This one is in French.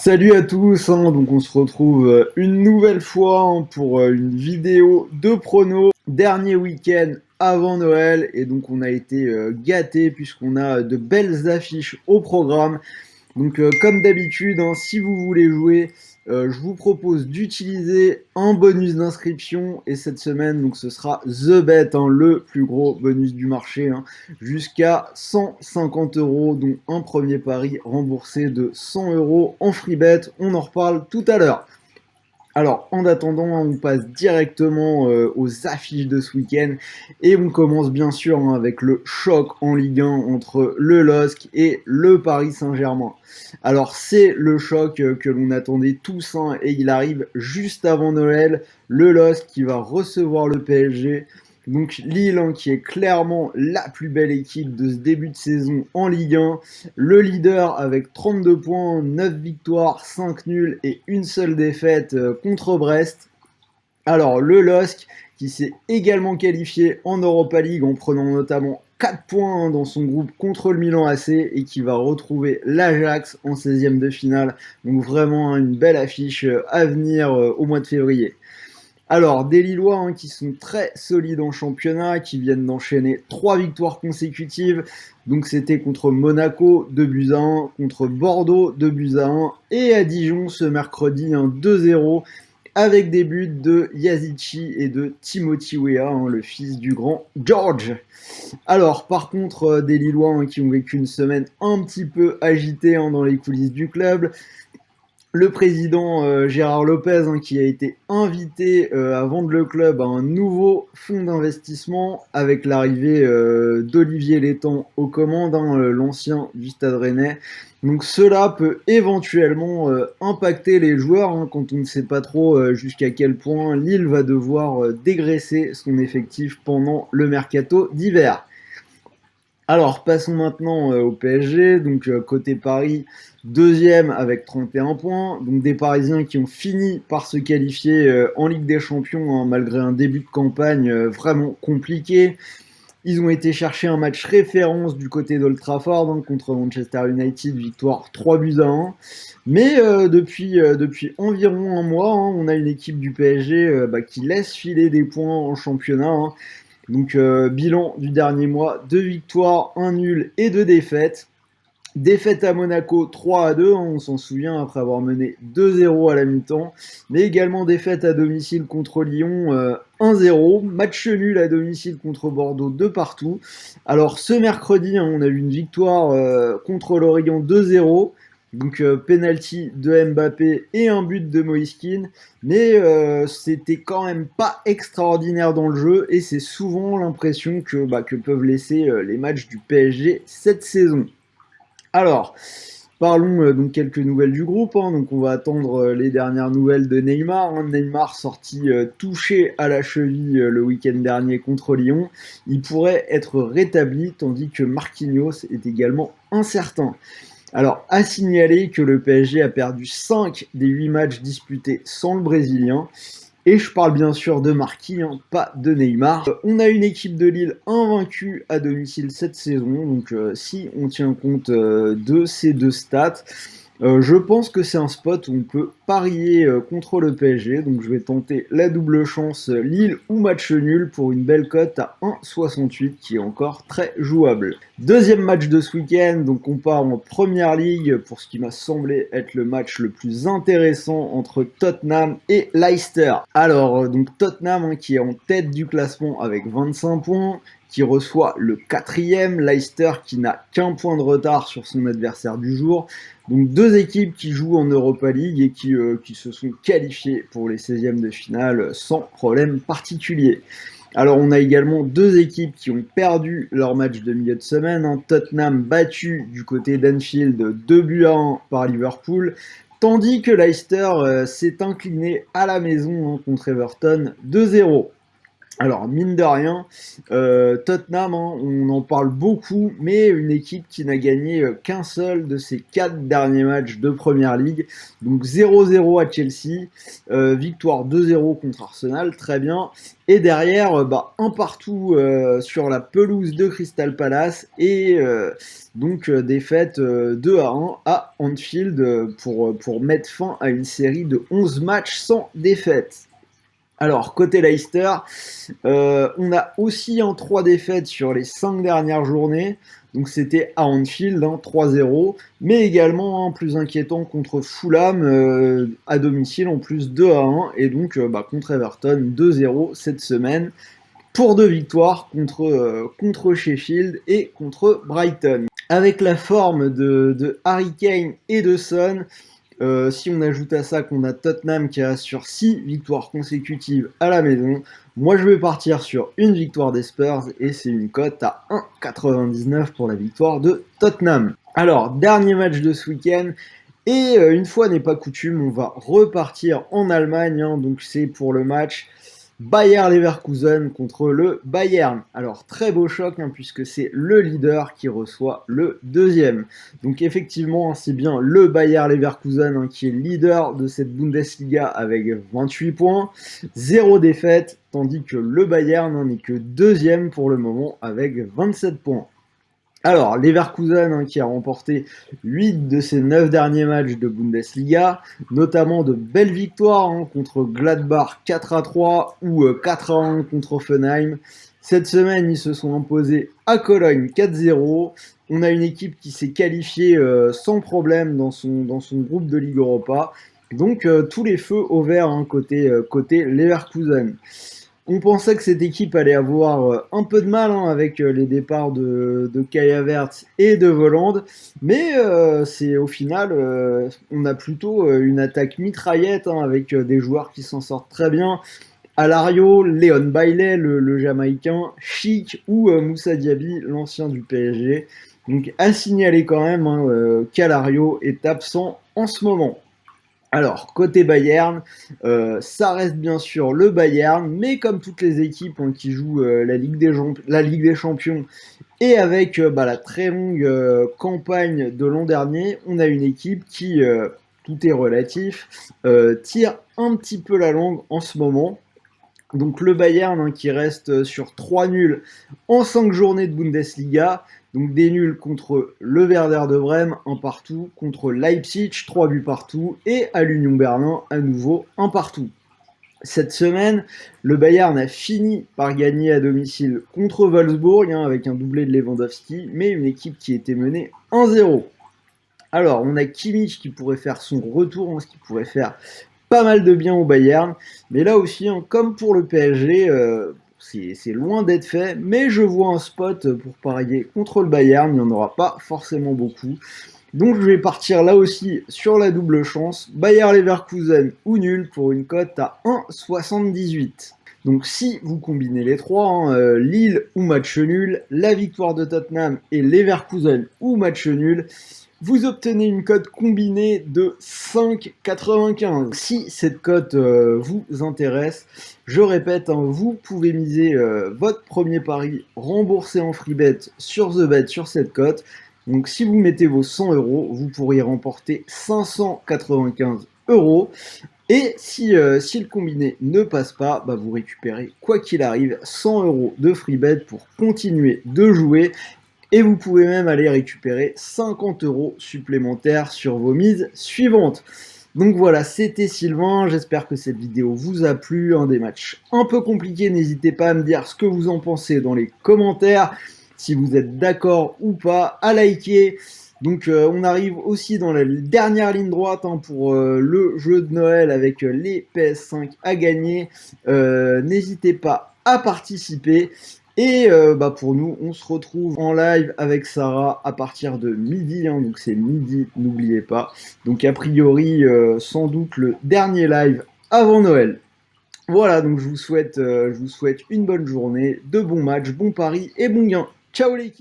Salut à tous, donc on se retrouve une nouvelle fois pour une vidéo de prono, dernier week-end avant Noël, et donc on a été gâtés puisqu'on a de belles affiches au programme. Donc comme d'habitude, si vous voulez jouer, je vous propose d'utiliser un bonus d'inscription et cette semaine donc ce sera The Bet, le plus gros bonus du marché, jusqu'à 150 euros, dont un premier pari remboursé de 100 euros en free bet. On en reparle tout à l'heure. Alors, en attendant, on passe directement aux affiches de ce week-end et on commence bien sûr avec le choc en Ligue 1 entre le LOSC et le Paris Saint-Germain. Alors, c'est le choc que l'on attendait tous et il arrive juste avant Noël. Le LOSC qui va recevoir le PSG. Donc Lille, qui est clairement la plus belle équipe de ce début de saison en Ligue 1. Le leader avec 32 points, 9 victoires, 5 nuls et une seule défaite contre Brest. Alors le LOSC qui s'est également qualifié en Europa League en prenant notamment 4 points dans son groupe contre le Milan AC et qui va retrouver l'Ajax en 16e de finale. Donc vraiment une belle affiche à venir au mois de février. Alors, des Lillois qui sont très solides en championnat, qui viennent d'enchaîner 3 victoires consécutives. Donc c'était contre Monaco, 2 buts à 1, contre Bordeaux, 2 buts à 1, et à Dijon ce mercredi, 2-0, avec des buts de Yazici et de Timothy Weah, le fils du grand George. Alors, par contre, des Lillois qui ont vécu une semaine un petit peu agitée dans les coulisses du club. Le président Gérard Lopez qui a été invité à vendre le club à un nouveau fonds d'investissement avec l'arrivée d'Olivier Létang aux commandes, l'ancien du Stade Rennais. Donc cela peut éventuellement impacter les joueurs quand on ne sait pas trop jusqu'à quel point Lille va devoir dégraisser son effectif pendant le mercato d'hiver. Alors, passons maintenant au PSG. Donc, côté Paris, deuxième avec 31 points. Donc, des Parisiens qui ont fini par se qualifier en Ligue des Champions, malgré un début de campagne vraiment compliqué. Ils ont été chercher un match référence du côté d'Old Trafford contre Manchester United, victoire 3 buts à 1. Mais depuis environ un mois, on a une équipe du PSG qui laisse filer des points en championnat. Donc bilan du dernier mois, 2 victoires, 1 nul et 2 défaites. Défaite à Monaco 3-2, on s'en souvient, après avoir mené 2-0 à la mi-temps. Mais également défaite à domicile contre Lyon 1-0. Match nul à domicile contre Bordeaux 2 partout. Alors ce mercredi, on a eu une victoire contre Lorient 2-0. Donc penalty de Mbappé et un but de Moïse Kean. Mais c'était quand même pas extraordinaire dans le jeu. Et c'est souvent l'impression que peuvent laisser les matchs du PSG cette saison. Alors, parlons donc quelques nouvelles du groupe. Donc, on va attendre les dernières nouvelles de Neymar. Neymar sorti touché à la cheville le week-end dernier contre Lyon. Il pourrait être rétabli, tandis que Marquinhos est également incertain. Alors, à signaler que le PSG a perdu 5 des 8 matchs disputés sans le Brésilien. Et je parle bien sûr de Marquis, pas de Neymar. On a une équipe de Lille invaincue à domicile cette saison, donc si on tient compte de ces deux stats, je pense que c'est un spot où on peut parier contre le PSG, donc je vais tenter la double chance Lille ou match nul pour une belle cote à 1,68 qui est encore très jouable. Deuxième match de ce week-end, donc on part en Première Ligue pour ce qui m'a semblé être le match le plus intéressant entre Tottenham et Leicester. Alors, donc Tottenham qui est en tête du classement avec 25 points, qui reçoit le quatrième, Leicester qui n'a qu'un point de retard sur son adversaire du jour. Donc deux équipes qui jouent en Europa League et qui se sont qualifiées pour les 16e de finale sans problème particulier. Alors on a également deux équipes qui ont perdu leur match de milieu de semaine. Tottenham battu du côté d'Anfield 2 buts à 1 par Liverpool, tandis que Leicester s'est incliné à la maison contre Everton 2-0. Alors, mine de rien, Tottenham, hein, on en parle beaucoup, mais une équipe qui n'a gagné qu'un seul de ses 4 derniers matchs de Première Ligue. Donc 0-0 à Chelsea, victoire 2-0 contre Arsenal, très bien. Et derrière, un partout sur la pelouse de Crystal Palace et donc défaite 2-1 à Anfield pour mettre fin à une série de 11 matchs sans défaite. Alors, côté Leicester, on a aussi 3 défaites sur les 5 dernières journées. Donc c'était à Anfield, 3-0. Mais également, plus inquiétant, contre Fulham, à domicile, en plus 2-1. Et donc contre Everton, 2-0 cette semaine. Pour 2 victoires contre Sheffield et contre Brighton. Avec la forme de Harry Kane et de Son, si on ajoute à ça qu'on a Tottenham qui assure 6 victoires consécutives à la maison, moi je vais partir sur une victoire des Spurs et c'est une cote à 1,99 pour la victoire de Tottenham. Alors, dernier match de ce week-end. Et une fois n'est pas coutume, on va repartir en Allemagne. Donc c'est pour le match Bayer Leverkusen contre le Bayern. Alors très beau choc puisque c'est le leader qui reçoit le deuxième. Donc effectivement c'est bien le Bayer Leverkusen qui est leader de cette Bundesliga avec 28 points, 0 défaite, tandis que le Bayern n'est que deuxième pour le moment avec 27 points. Alors, Leverkusen qui a remporté 8 de ses 9 derniers matchs de Bundesliga, notamment de belles victoires contre Gladbach 4-3 ou 4-1 contre Offenheim. Cette semaine, ils se sont imposés à Cologne 4-0. On a une équipe qui s'est qualifiée sans problème dans son groupe de Ligue Europa. Donc, tous les feux au vert côté Leverkusen. On pensait que cette équipe allait avoir un peu de mal avec les départs de Kai Havertz et de Volland, mais c'est au final, on a plutôt une attaque mitraillette avec des joueurs qui s'en sortent très bien. Alario, Leon Bailey, le Jamaïcain, Chic ou Moussa Diaby, l'ancien du PSG. Donc à signaler quand même qu'Alario est absent en ce moment. Alors, côté Bayern, ça reste bien sûr le Bayern, mais comme toutes les équipes qui jouent la Ligue des Champions, et avec la très longue campagne de l'an dernier, on a une équipe qui, tout est relatif, tire un petit peu la langue en ce moment. Donc le Bayern qui reste sur 3 nuls en 5 journées de Bundesliga. Donc des nuls contre le Werder de Brême, un partout, contre Leipzig, 3 buts partout, et à l'Union Berlin, à nouveau, un partout. Cette semaine, le Bayern a fini par gagner à domicile contre Wolfsburg, avec un doublé de Lewandowski, mais une équipe qui était menée 1-0. Alors, on a Kimmich qui pourrait faire son retour, ce qui pourrait faire pas mal de bien au Bayern, mais là aussi, comme pour le PSG, c'est loin d'être fait, mais je vois un spot pour parier contre le Bayern, il n'y en aura pas forcément beaucoup. Donc je vais partir là aussi sur la double chance, Bayer Leverkusen ou nul pour une cote à 1,78. Donc si vous combinez les trois, Lille ou match nul, la victoire de Tottenham et Leverkusen ou match nul, vous obtenez une cote combinée de 5,95. Si cette cote vous intéresse, je répète, vous pouvez miser votre premier pari remboursé en free bet sur The Bet sur cette cote. Donc si vous mettez vos 100 €, vous pourriez remporter 595 €. Et si le combiné ne passe pas, vous récupérez, quoi qu'il arrive, 100 € de free bet pour continuer de jouer. Et vous pouvez même aller récupérer 50 € supplémentaires sur vos mises suivantes. Donc voilà, c'était Sylvain, j'espère que cette vidéo vous a plu, des matchs un peu compliqués, n'hésitez pas à me dire ce que vous en pensez dans les commentaires, si vous êtes d'accord ou pas, à liker. Donc on arrive aussi dans la dernière ligne droite pour le jeu de Noël avec les PS5 à gagner, n'hésitez pas à participer. Et pour nous, on se retrouve en live avec Sarah à partir de midi, donc c'est midi, n'oubliez pas. Donc a priori, sans doute le dernier live avant Noël. Voilà, donc je vous souhaite une bonne journée, de bons matchs, bons paris et bons gains. Ciao l'équipe!